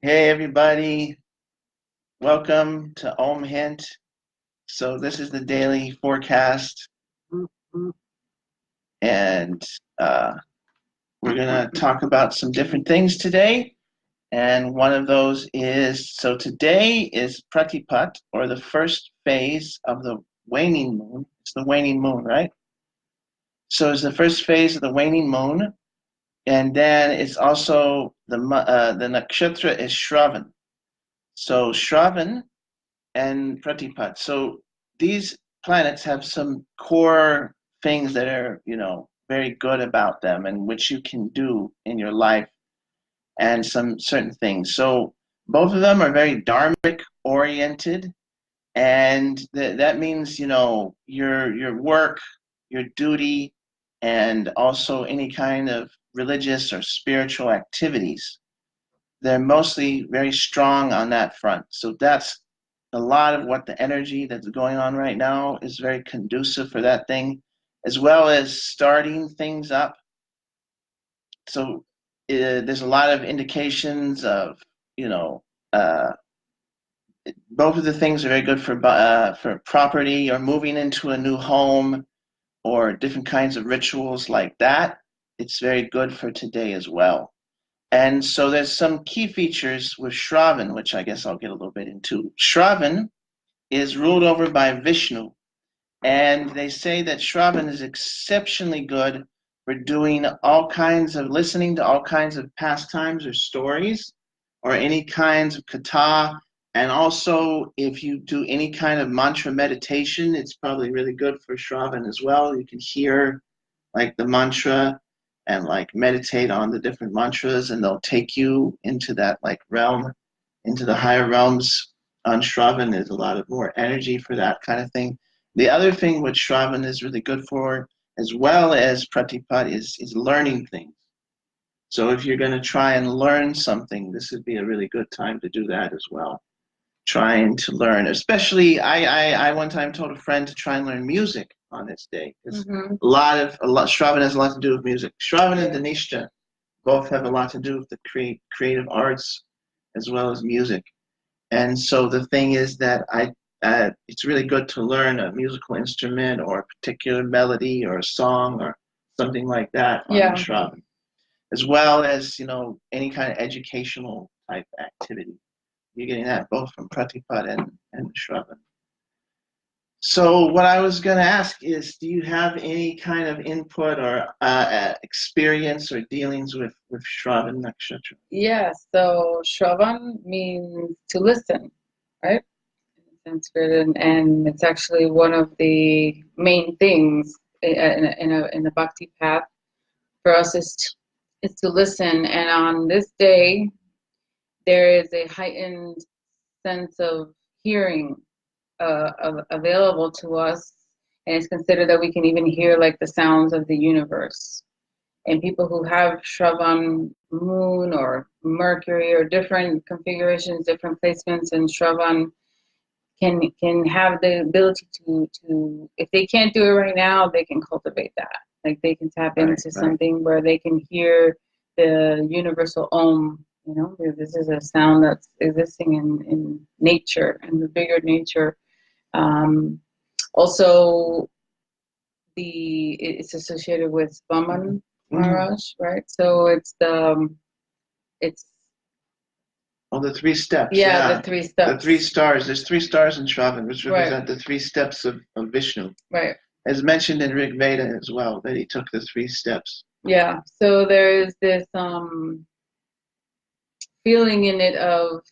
Hey everybody, welcome to Om Hint. So this is the daily forecast, and uh, we're gonna talk about some different things today. And one of those is today is Pratipat, or the first phase of the waning moon. It's the waning moon, right? So it's the first phase of the waning moon, and then it's also the nakshatra is Shravan. So Shravan and Pratipat. So these planets have some core things that are, very good about them and which you can do in your life and some certain things. So both of them are very dharmic oriented, and that means, your work, your duty, and also any kind of religious or spiritual activities. They're mostly very strong on that front. So that's a lot of what the energy that's going on right now is very conducive for that thing, as well as starting things up. So there's a lot of indications of, you know, uh, both of the things are very good for property or moving into a new home or different kinds of rituals like that. It's very good for today as well. And so there's some key features with Shravan, which I guess I'll get a little bit into. Shravan is ruled over by Vishnu, and they say that Shravan is exceptionally good for doing all kinds of listening to all kinds of pastimes or stories or any kinds of kata. And also, if you do any kind of mantra meditation, it's probably really good for Shravan as well. You can hear like the mantra and like meditate on the different mantras, and they'll take you into that like realm, into the higher realms. On Shravan, there's a lot of more energy for that kind of thing. The other thing which Shravan is really good for, as well as Pratipat, is learning things. So if you're going to try and learn something, this would be a really good time to do that as well. Trying to learn, especially I one time told a friend to try and learn music on this day because a lot Shravan has a lot to do with music. Shravan and Dhanishta both have a lot to do with the creative arts as well as music. And so the thing is that it's really good to learn a musical instrument or a particular melody or a song or something like that on Yeah. Shravan, as well as any kind of educational type activity. You're getting that both from Pratipat and Shravan. So what I was going to ask is, do you have any kind of input or experience or dealings with Shravan Nakshatra? Yeah, so Shravan means to listen, right? In Sanskrit, and it's actually one of the main things in a bhakti path for us is to listen. And on this day, there is a heightened sense of hearing available to us, and it's considered that we can even hear like the sounds of the universe. And people who have Shravan moon or Mercury or different configurations, different placements in Shravan can have the ability to if they can't do it right now, they can cultivate that. Like they can tap into something where they can hear the universal Om. This is a sound that's existing in nature and the bigger nature. Um, Also, it's associated with Vaman Maharaj, right? So it's the 3 steps. Yeah, the 3 steps. The 3 stars. There's 3 stars in Shravan, which represent the 3 steps of Vishnu. Right. As mentioned in Rig Veda as well, that he took the 3 steps. Yeah. So there's this feeling in it of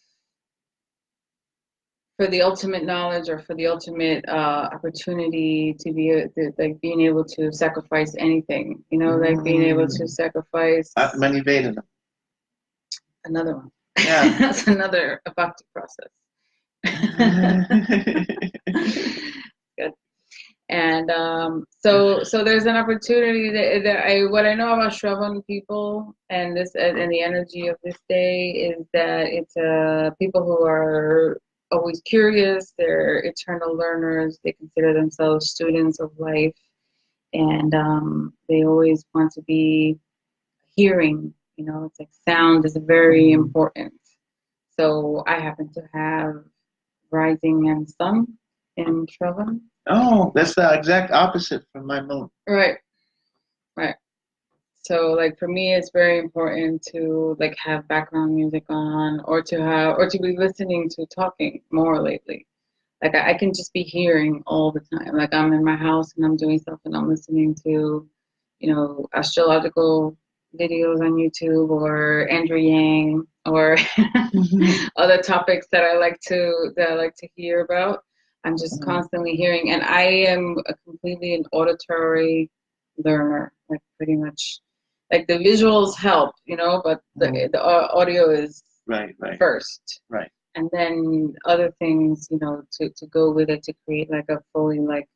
for the ultimate knowledge or for the ultimate opportunity to be like being able to sacrifice anything, like being able to sacrifice Atmani Vedana. Another one. Yeah. That's another bhakti process. Good. And so there's an opportunity what I know about Shravan people and the energy of this day is that it's people who are always curious, they're eternal learners, they consider themselves students of life, and they always want to be hearing. It's like sound is very important. So I happen to have rising and sun in Shravan. Oh, that's the exact opposite from my moon. Right, right. So like for me, it's very important to like have background music on, or to be listening to talking more lately. Like I can just be hearing all the time. Like I'm in my house and I'm doing stuff and I'm listening to, astrological videos on YouTube or Andrew Yang or other topics that I like to hear about. I'm just constantly hearing, and I am a completely an auditory learner, like pretty much. Like the visuals help, but the audio is right first. Right. And then other things, to go with it to create like a fully like,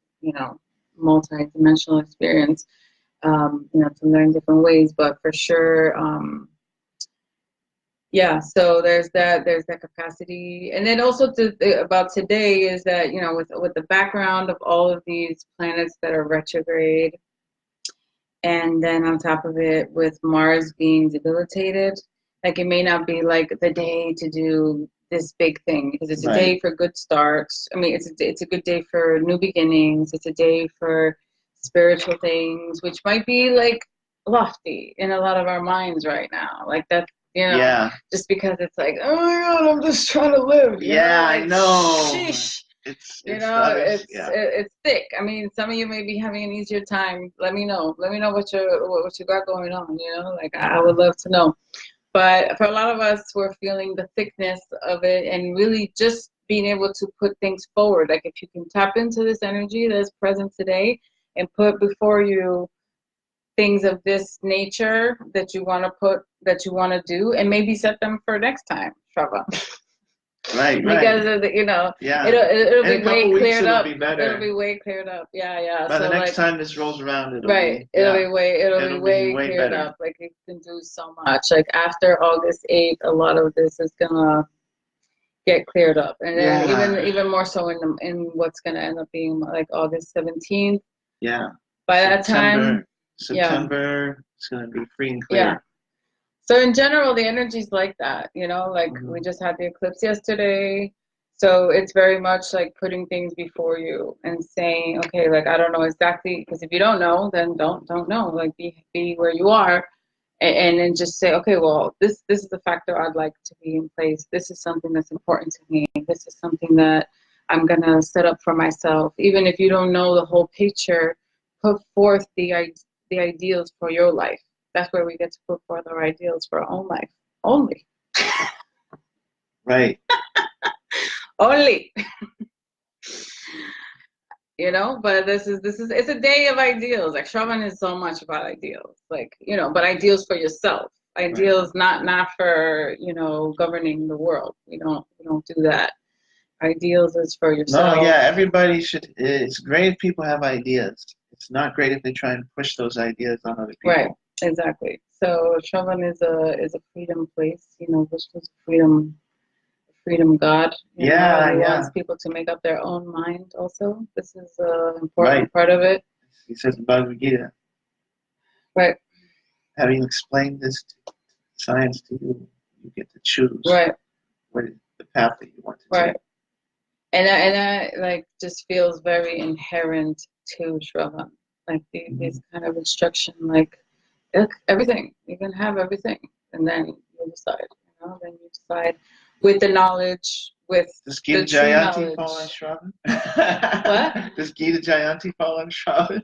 multi-dimensional experience, to learn different ways. But for sure, yeah, so there's that capacity. And then also about today is that, with the background of all of these planets that are retrograde, and then on top of it with Mars being debilitated, like it may not be like the day to do this big thing, because it's a day for good starts. I mean, it's a good day for new beginnings. It's a day for spiritual things, which might be like lofty in a lot of our minds right now. Like that, just because it's like, oh my God, I'm just trying to live. I know. Sheesh. It's thick. I mean, some of you may be having an easier time. Let me know. Let me know what you got going on. Like I would love to know. But for a lot of us, we're feeling the thickness of it, and really just being able to put things forward. Like if you can tap into this energy that's present today and put before you things of this nature that you want to do, and maybe set them for next time, Shravan. Right. Because it'll be way cleared up. It'll be way cleared up. Yeah. By the next time this rolls around, it'll be way cleared better. up. Like you can do so much. Like after August 8th, a lot of this is gonna get cleared up, and then even more so in what's gonna end up being like August 17th. Yeah. By that time, September, it's gonna be free and clear. Yeah. So in general, the energy's like that, like we just had the eclipse yesterday. So it's very much like putting things before you and saying, okay, like, I don't know exactly, because if you don't know, then don't know, like be where you are, and then just say, okay, well, this is the factor I'd like to be in place. This is something that's important to me. This is something that I'm going to set up for myself. Even if you don't know the whole picture, put forth the ideals for your life. That's where we get to put forth our ideals for our own life. Only. Right. Only. But this is it's a day of ideals. Like Shravan is so much about ideals. Like, but ideals for yourself. Ideals not for, governing the world. We don't do that. Ideals is for yourself. No, yeah, everybody should. It's great if people have ideas. It's not great if they try and push those ideas on other people. Right. Exactly. So Shravan is a freedom place. Vishnu's freedom God. He wants people to make up their own mind. Also, this is an important part of it. He says in Bhagavad Gita. Right. Having explained this science to you, you get to choose. Right. What is the path that you want to take. And I like just feels very inherent to Shravan. Like these kind of instruction, like. Everything. You can have everything, and then you decide. Then you decide with the knowledge, with Does Gita Jayanti fall on Shravan? What? Does Gita Jayanti fall on Shravan?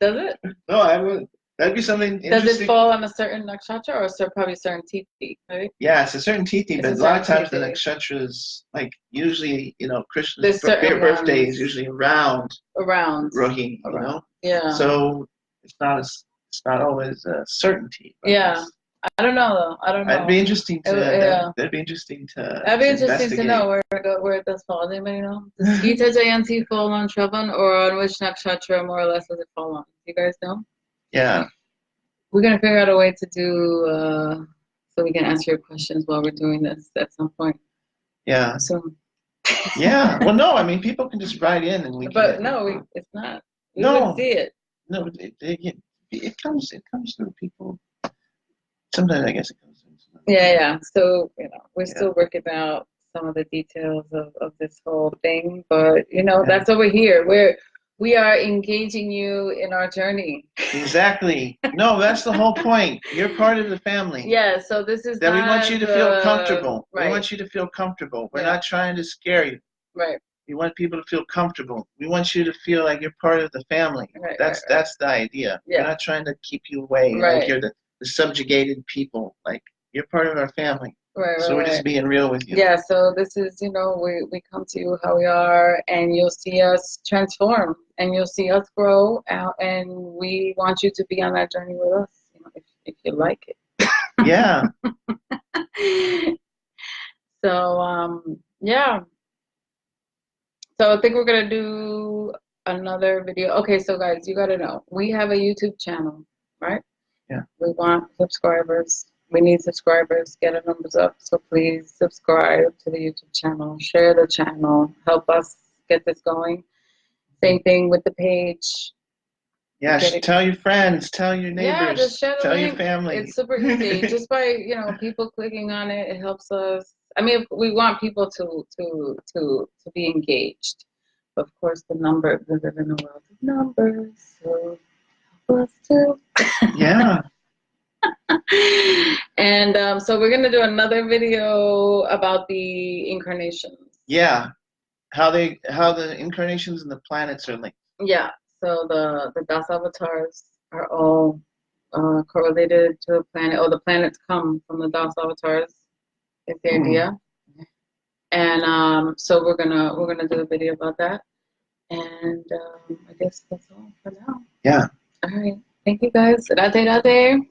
Does it? No, I would. That'd be something interesting. Does it fall on a certain nakshatra or probably a certain tithi, right? Yeah, it's a certain tithi, but a lot of times the nakshatras, like usually, Krishna's birthday is usually around Rohini, Yeah. So it's not always a certainty. Yeah. I don't know though. I don't know. That'd be interesting to. That'd be interesting to know where it does fall. Does anybody know? Does Gita Jayanti fall on Shravan, or on which nakshatra more or less does it fall on? Do you guys know? Yeah. We're gonna figure out a way to do so we can answer your questions while we're doing this at some point. Yeah. So. Yeah. Well, no. I mean, people can just write in and we. But no, it's not. We wouldn't see it. No, it comes through people. Sometimes I guess it comes through. Yeah. So, we're Yeah. still working out some of the details of this whole thing, but Yeah. that's what we're here. We are engaging you in our journey. Exactly. No, that's the whole point. You're part of the family. Yeah, so this is That we want you to feel comfortable. right. We want you to feel comfortable. We're Yeah. not trying to scare you. Right. We want people to feel comfortable. We want you to feel like you're part of the family. Right, That's the idea. Yeah. We're not trying to keep you away. Right. Like you're the subjugated people. Like you're part of our family. Right. So we're just being real with you. Yeah, so this is, we come to you how we are, and you'll see us transform, and you'll see us grow out, and we want you to be on that journey with us, if you like it. Yeah. So, yeah. So I think we're gonna do another video. Okay, so guys, you gotta know, we have a YouTube channel, right? Yeah. We want subscribers. We need subscribers. Get our numbers up. So please subscribe to the YouTube channel. Share the channel. Help us get this going. Same thing with the page. Yeah, tell your friends, tell your neighbors, yeah, just share the tell link. Your family. It's super easy. Just by people clicking on it, it helps us. I mean, we want people to be engaged. Of course, we live in a world of numbers, so help us too. Yeah. And so we're gonna do another video about the incarnations. Yeah, how the incarnations and the planets are linked. Yeah, so the Das avatars are all correlated to the planet. Oh, the planets come from the Das avatars. Is the idea. And so we're gonna do a video about that. And I guess that's all for now. Yeah. All right. Thank you guys. Rade rade.